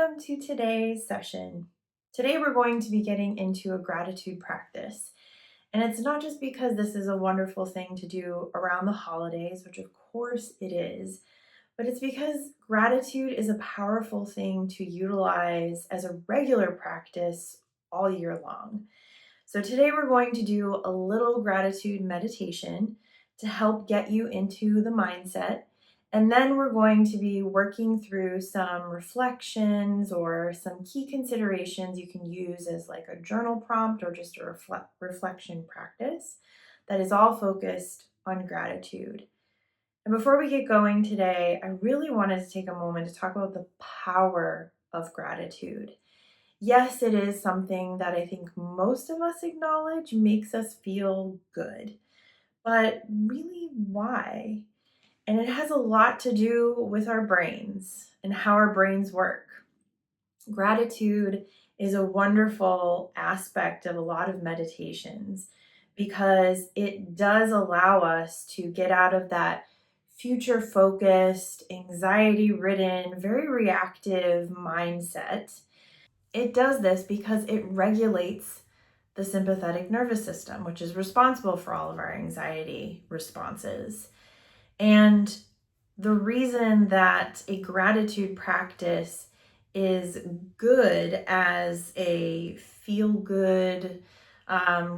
welcome to today's session. Today we're going to be getting into a gratitude practice. And it's not just because this is a wonderful thing to do around the holidays, which of course it is, but it's because gratitude is a powerful thing to utilize as a regular practice all year long. So today we're going to do a little gratitude meditation to help get you into the mindset. And then we're going to be working through some reflections or some key considerations you can use as like a journal prompt or just a reflection practice that is all focused on gratitude. And before we get going today, I really wanted to take a moment to talk about the power of gratitude. Yes, it is something that I think most of us acknowledge makes us feel good. But really, why? And it has a lot to do with our brains and how our brains work. Gratitude is a wonderful aspect of a lot of meditations because it does allow us to get out of that future focused, anxiety ridden, very reactive mindset. It does this because it regulates the sympathetic nervous system, which is responsible for all of our anxiety responses. And the reason that a gratitude practice is good as a feel-good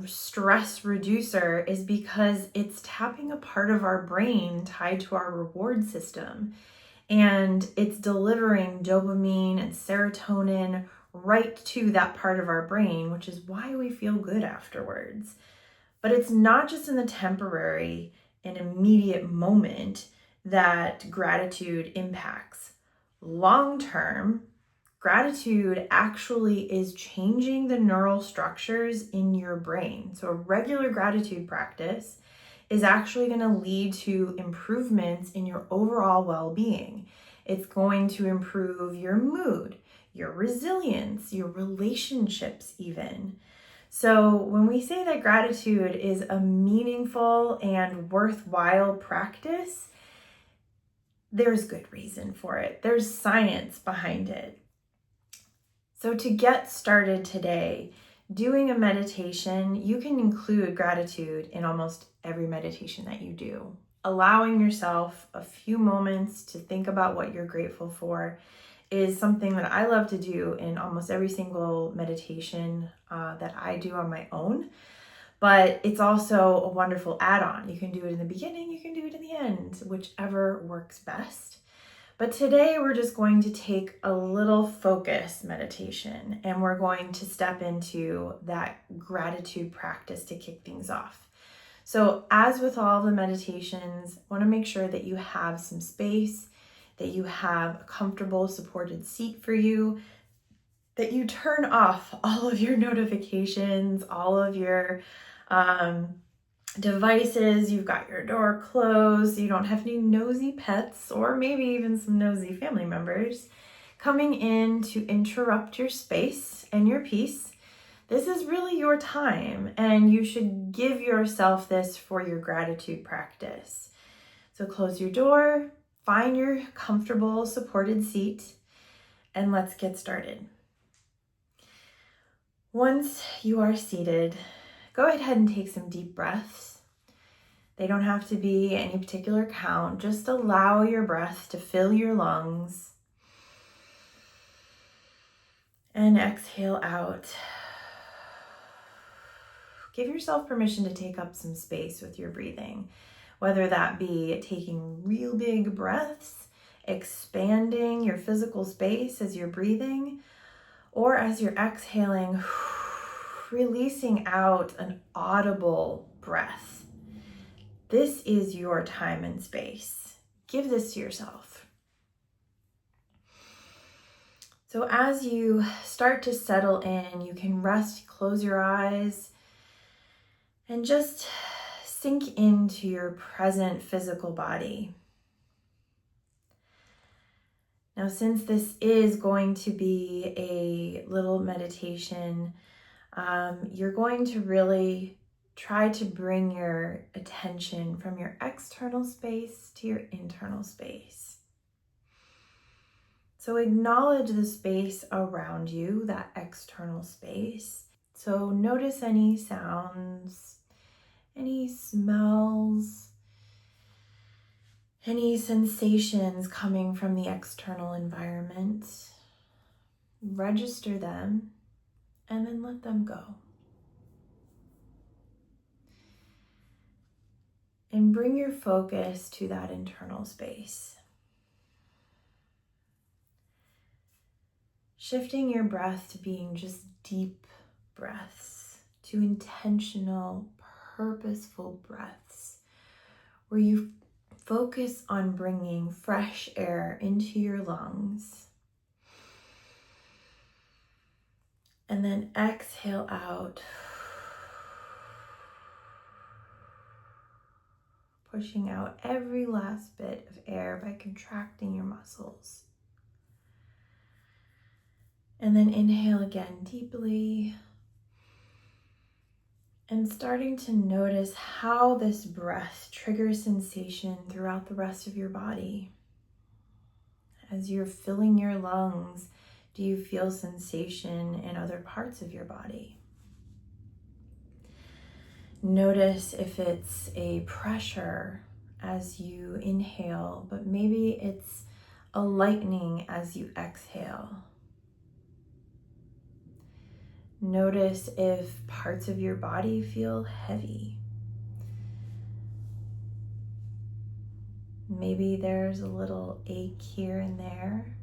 stress reducer is because it's tapping a part of our brain tied to our reward system. And it's delivering dopamine and serotonin right to that part of our brain, which is why we feel good afterwards. But it's not just in the temporary and immediate moment that gratitude impacts. Long term, gratitude actually is changing the neural structures in your brain. So a regular gratitude practice is actually going to lead to improvements in your overall well-being. It's going to improve your mood, your resilience, your relationships even. So when we say that gratitude is a meaningful and worthwhile practice, there's good reason for it. There's science behind it. So to get started today, doing a meditation, you can include gratitude in almost every meditation that you do. Allowing yourself a few moments to think about what you're grateful for is something that I love to do in almost every single meditation that I do on my own. But it's also a wonderful add-on. You can do it in the beginning, you can do it in the end, whichever works best. But today we're just going to take a little focus meditation and we're going to step into that gratitude practice to kick things off. So as with all the meditations, I want to make sure that you have some space, that you have a comfortable supported seat for you, that you turn off all of your notifications, all of your devices, you've got your door closed, so you don't have any nosy pets or maybe even some nosy family members coming in to interrupt your space and your peace. This is really your time and you should give yourself this for your gratitude practice. So close your door, find your comfortable supported seat, and let's get started. Once you are seated, go ahead and take some deep breaths. They don't have to be any particular count. Just allow your breath to fill your lungs. And exhale out. Give yourself permission to take up some space with your breathing, whether that be taking real big breaths, expanding your physical space as you're breathing, or as you're exhaling, releasing out an audible breath. This is your time and space. Give this to yourself. So as you start to settle in, you can rest, close your eyes, and just sink into your present physical body. Now, since this is going to be a little meditation, you're going to really try to bring your attention from your external space to your internal space. So acknowledge the space around you, that external space. So notice any sounds, any smells, any sensations coming from the external environment. Register them and then let them go. And bring your focus to that internal space. Shifting your breath to being just deep breaths, to intentional, purposeful breaths, where you focus on bringing fresh air into your lungs. And then exhale out, pushing out every last bit of air by contracting your muscles. And then inhale again deeply. And starting to notice how this breath triggers sensation throughout the rest of your body. As you're filling your lungs, do you feel sensation in other parts of your body? Notice if it's a pressure as you inhale, but maybe it's a lightening as you exhale. Notice if parts of your body feel heavy. Maybe there's a little ache here and there.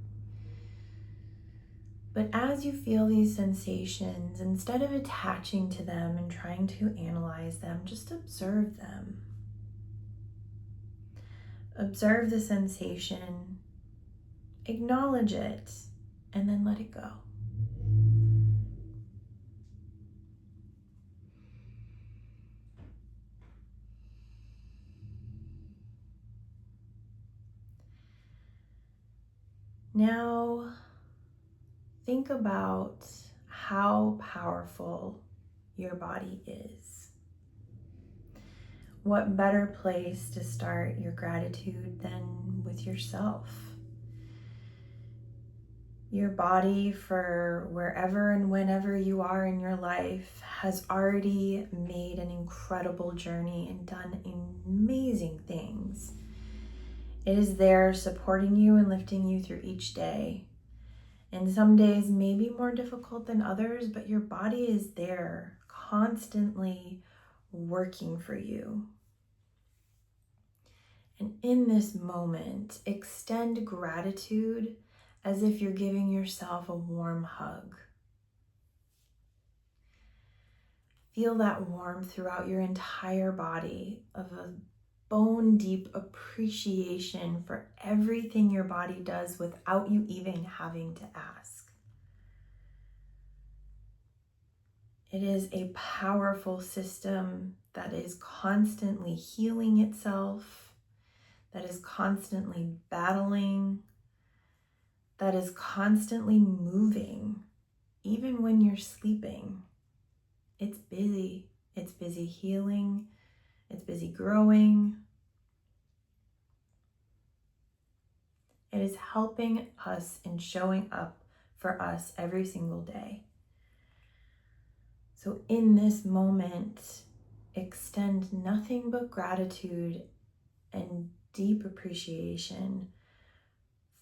But as you feel these sensations, instead of attaching to them and trying to analyze them, just observe them. Observe the sensation, acknowledge it, and then let it go. Now, think about how powerful your body is. What better place to start your gratitude than with yourself? Your body, for wherever and whenever you are in your life, has already made an incredible journey and done amazing things. It is there supporting you and lifting you through each day. And some days may be more difficult than others, but your body is there constantly working for you. And in this moment, extend gratitude as if you're giving yourself a warm hug. Feel that warmth throughout your entire body of a bone deep appreciation for everything your body does without you even having to ask. It is a powerful system that is constantly healing itself, that is constantly battling, that is constantly moving, even when you're sleeping. It's busy. It's busy healing. It's busy growing. It is helping us and showing up for us every single day. So in this moment, extend nothing but gratitude and deep appreciation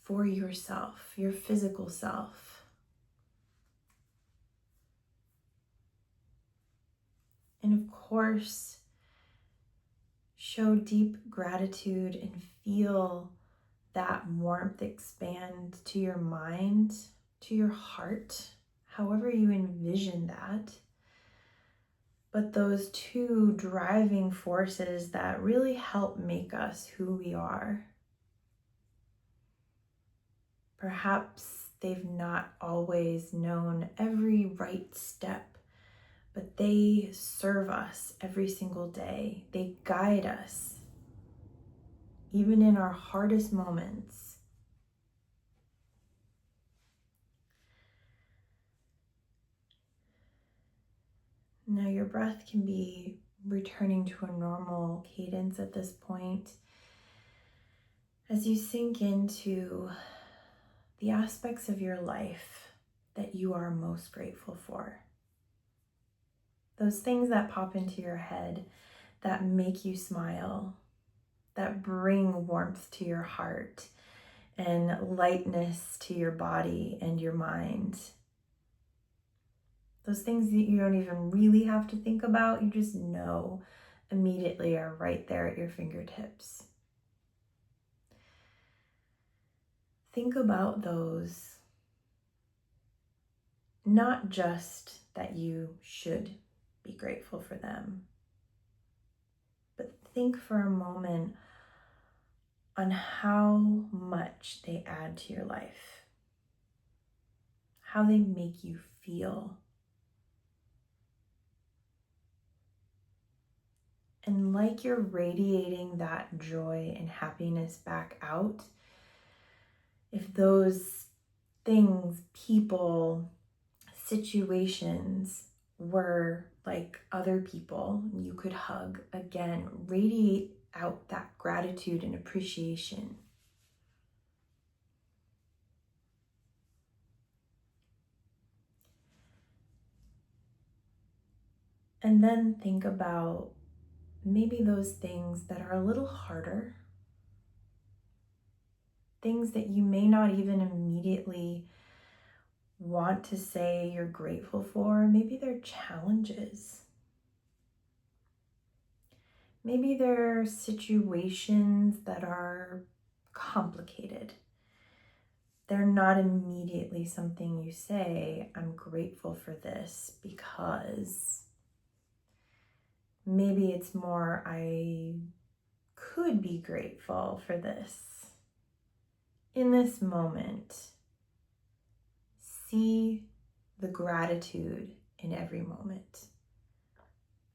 for yourself, your physical self. And of course, show deep gratitude and feel that warmth expand to your mind, to your heart, however you envision that. But those two driving forces that really help make us who we are. Perhaps they've not always known every right step, but they serve us every single day. They guide us, even in our hardest moments. Now your breath can be returning to a normal cadence at this point. As you sink into the aspects of your life that you are most grateful for. Those things that pop into your head that make you smile, that bring warmth to your heart and lightness to your body and your mind. Those things that you don't even really have to think about, you just know immediately are right there at your fingertips. Think about those, not just that you should be grateful for them, but think for a moment on how much they add to your life, how they make you feel. And like you're radiating that joy and happiness back out, if those things, people, situations were like other people you could hug, again, radiate out that gratitude and appreciation. And then think about maybe those things that are a little harder, things that you may not even immediately want to say you're grateful for. Maybe they're challenges. Maybe they're situations that are complicated. They're not immediately something you say, I'm grateful for this because. Maybe it's more, I could be grateful for this. In this moment, see the gratitude in every moment,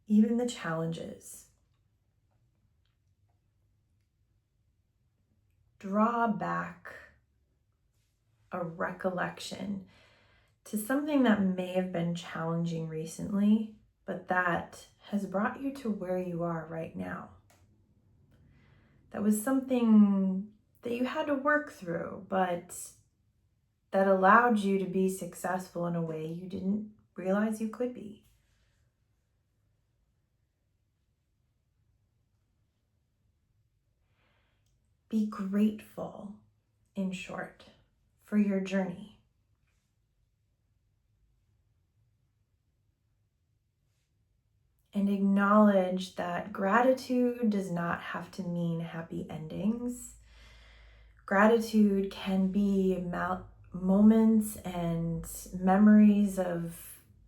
even the challenges. Draw back a recollection to something that may have been challenging recently, but that has brought you to where you are right now. That was something that you had to work through, but that allowed you to be successful in a way you didn't realize you could be. Be grateful, in short, for your journey. And acknowledge that gratitude does not have to mean happy endings. Gratitude can be moments and memories of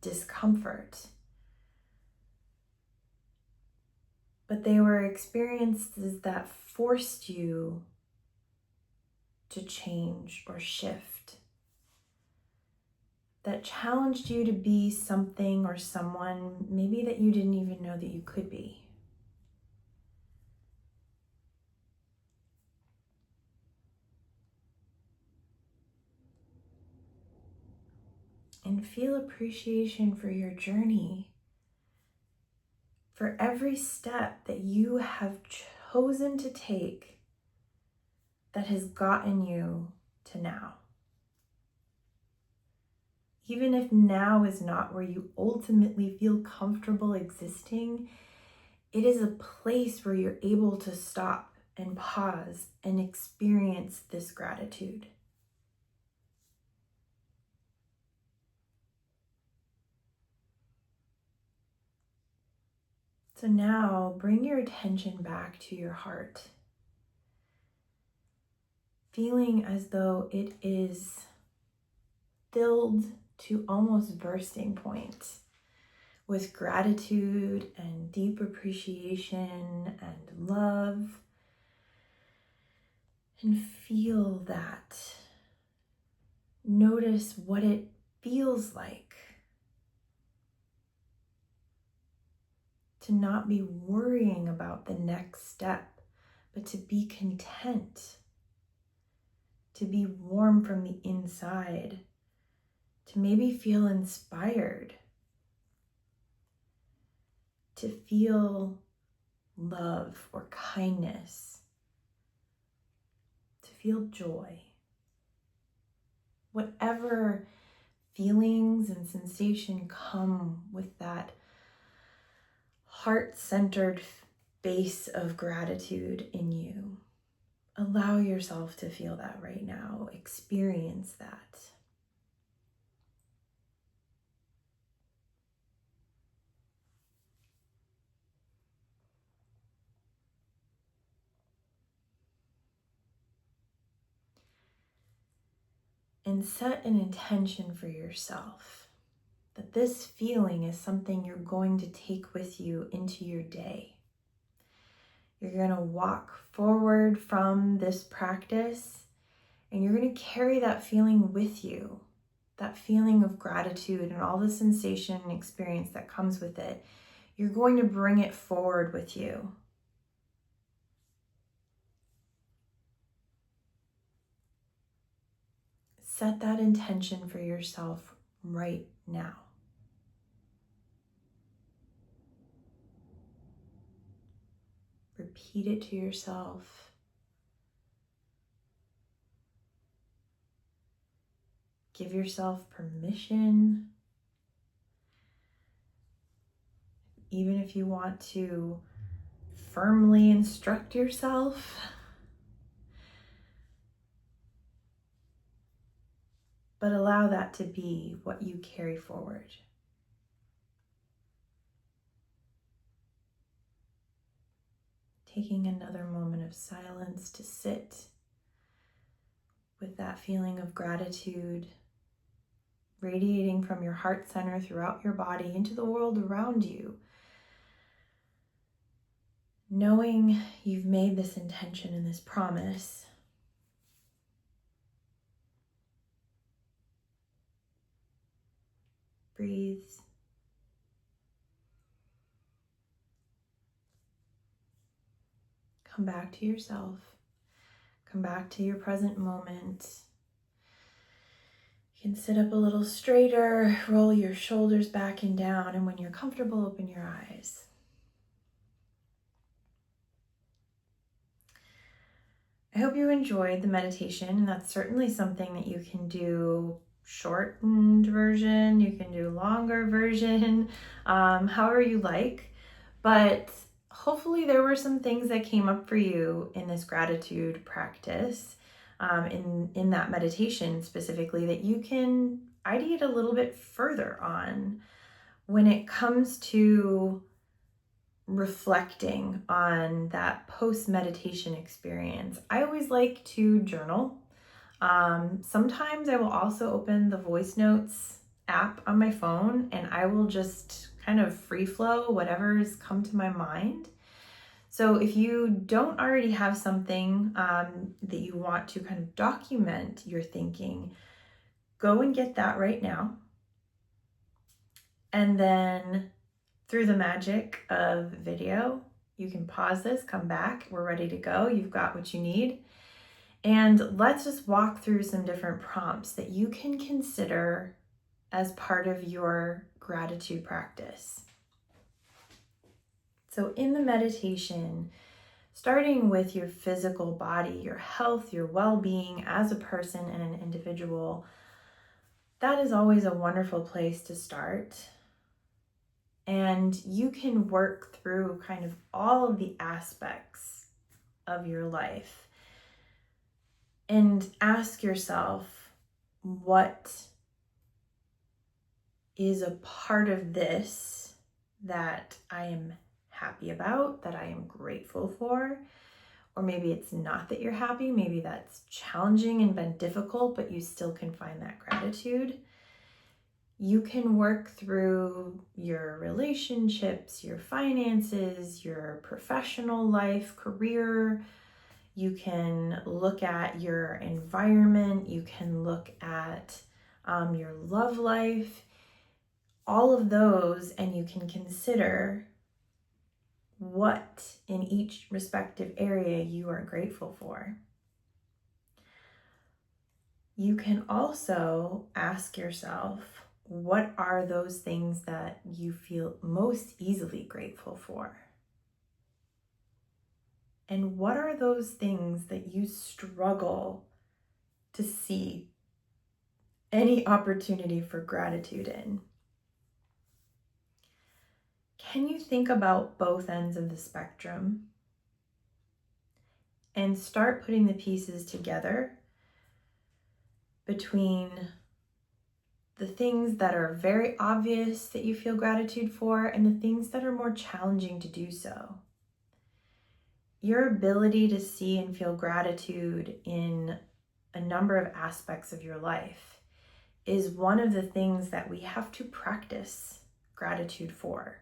discomfort. But they were experiences that forced you to change or shift, that challenged you to be something or someone maybe that you didn't even know that you could be. And feel appreciation for your journey, for every step that you have chosen to take that has gotten you to now. Even if now is not where you ultimately feel comfortable existing, it is a place where you're able to stop and pause and experience this gratitude. So now bring your attention back to your heart, feeling as though it is filled to almost bursting point with gratitude and deep appreciation and love. And feel that. Notice what it feels like to not be worrying about the next step, but to be content, to be warm from the inside, to maybe feel inspired, to feel love or kindness, to feel joy. whatever feelings and sensation come with that heart-centered base of gratitude in you. Allow yourself to feel that right now. Experience that. And set an intention for yourself that this feeling is something you're going to take with you into your day. You're going to walk forward from this practice and you're going to carry that feeling with you, that feeling of gratitude and all the sensation and experience that comes with it. You're going to bring it forward with you. Set that intention for yourself right now. Repeat it to yourself. Give yourself permission. Even if you want to firmly instruct yourself, but allow that to be what you carry forward. Taking another moment of silence to sit with that feeling of gratitude radiating from your heart center throughout your body into the world around you. Knowing you've made this intention and this promise, breathe. Come back to yourself. Come back to your present moment. You can sit up a little straighter, roll your shoulders back and down, and when you're comfortable, open your eyes. I hope you enjoyed the meditation, and that's certainly something that you can do shortened version, you can do longer version, however you like. But hopefully there were some things that came up for you in this gratitude practice, in that meditation specifically, that you can ideate a little bit further on when it comes to reflecting on that post-meditation experience. I always like to journal. Sometimes I will also open the voice notes app on my phone and I will just kind of free flow whatever's come to my mind. So if you don't already have something that you want to kind of document your thinking, go and get that right now. And then through the magic of video, you can pause this, come back, we're ready to go, you've got what you need. And let's just walk through some different prompts that you can consider as part of your gratitude practice. So in the meditation, starting with your physical body, your health, your well-being as a person and an individual, that is always a wonderful place to start. And you can work through kind of all of the aspects of your life and ask yourself, what is a part of this that I am happy about, that I am grateful for? Or maybe it's not that you're happy, maybe that's challenging and been difficult, but you still can find that gratitude. You can work through your relationships, your finances, your professional life, career. You can look at your environment. You can look at your love life, all of those, and you can consider what in each respective area you are grateful for. You can also ask yourself, what are those things that you feel most easily grateful for? And what are those things that you struggle to see any opportunity for gratitude in. Can you think about both ends of the spectrum and start putting the pieces together between the things that are very obvious that you feel gratitude for and the things that are more challenging to do so? Your ability to see and feel gratitude in a number of aspects of your life is one of the things that we have to practice gratitude for.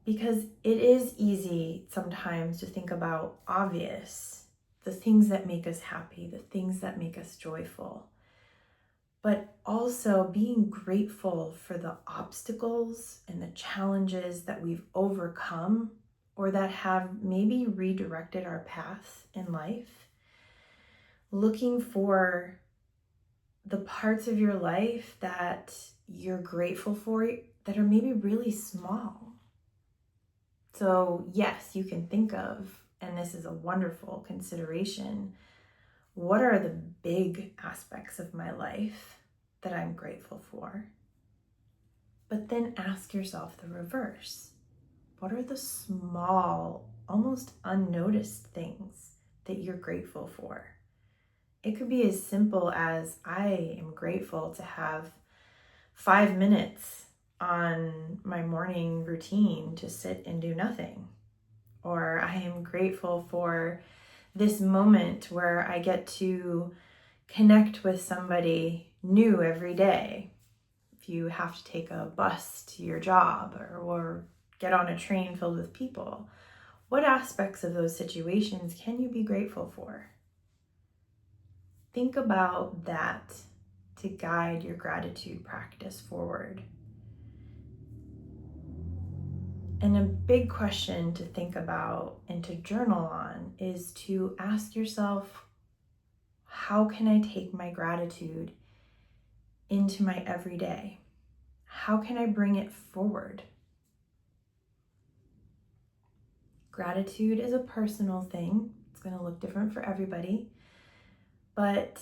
Because it is easy sometimes to think about obvious, the things that make us happy, the things that make us joyful, but also being grateful for the obstacles and the challenges that we've overcome or that have maybe redirected our path in life. Looking for the parts of your life that you're grateful for that are maybe really small. So yes, you can think of, and this is a wonderful consideration, what are the big aspects of my life that I'm grateful for? But then ask yourself the reverse. What are the small, almost unnoticed things that you're grateful for? It could be as simple as I am grateful to have 5 minutes on my morning routine to sit and do nothing. Or I am grateful for this moment where I get to connect with somebody new every day. If you have to take a bus to your job or get on a train filled with people, what aspects of those situations can you be grateful for? Think about that to guide your gratitude practice forward. And a big question to think about and to journal on is to ask yourself, how can I take my gratitude into my everyday? How can I bring it forward? Gratitude is a personal thing. It's going to look different for everybody. But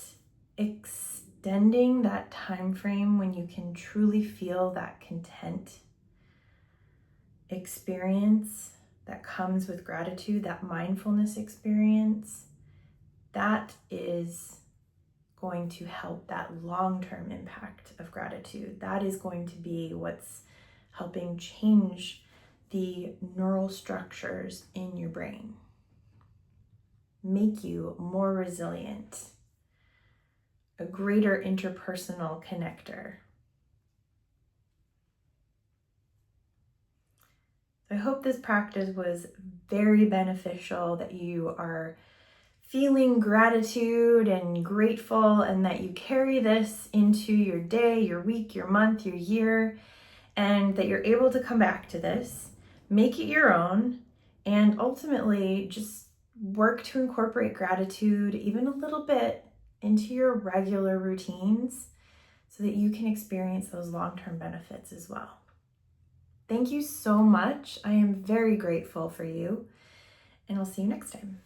extending that time frame when you can truly feel that content experience that comes with gratitude, that mindfulness experience, that is going to help that long-term impact of gratitude. That is going to be what's helping change the neural structures in your brain, make you more resilient, a greater interpersonal connector. I hope this practice was very beneficial, that you are feeling gratitude and grateful, and that you carry this into your day, your week, your month, your year, and that you're able to come back to this, make it your own, and ultimately just work to incorporate gratitude even a little bit into your regular routines so that you can experience those long-term benefits as well. Thank you so much. I am very grateful for you, and I'll see you next time.